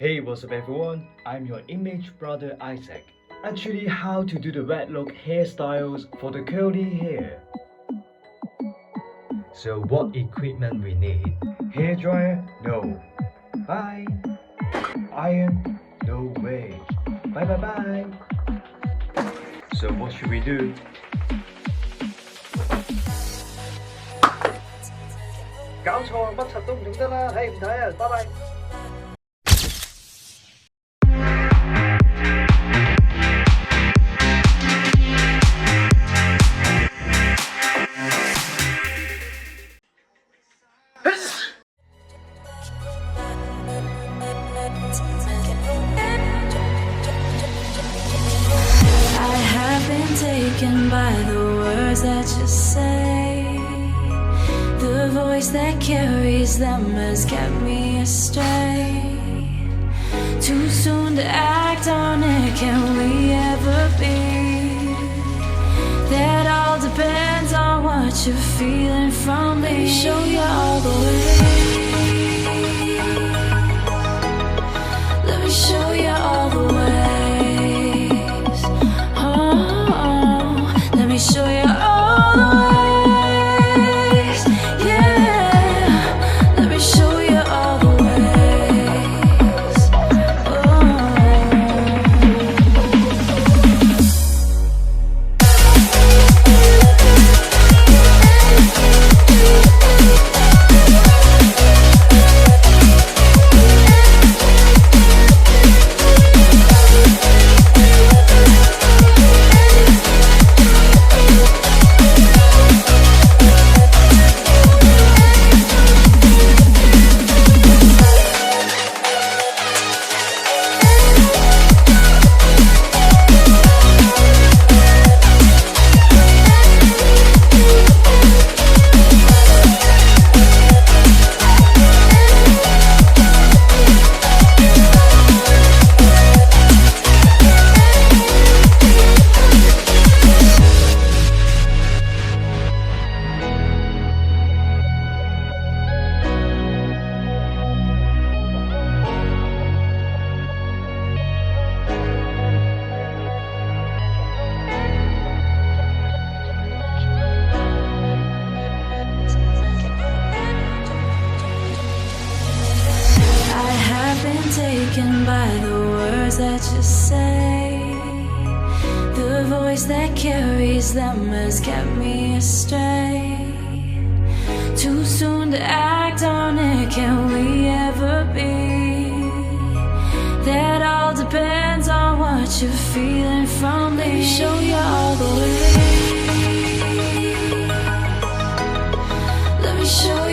Hey, what's up everyone? I'm your image brother Isaac. Actually, how to do the WetLook hairstyles for the curly hair. So what equipment we need? Hair dryer? No. Bye. Iron? No way. Bye bye bye. So what should we do?搞錯，乜柒都唔用得啦，唉唔睇啊，拜拜。Taken by the words that you say, the voice that carries them has kept me astray. Too soon to act on it, can we ever be? That all depends on what you're feeling from me. Let me show you all the way. Let me show you all the way. Let me show you all the ways, yeah. Let me show you all the ways. Taken by the words that you say, the voice that carries them has kept me astray. Too soon to act on it, can we ever be? That all depends on what you're feeling from me. Let me show you all the way. Let me show you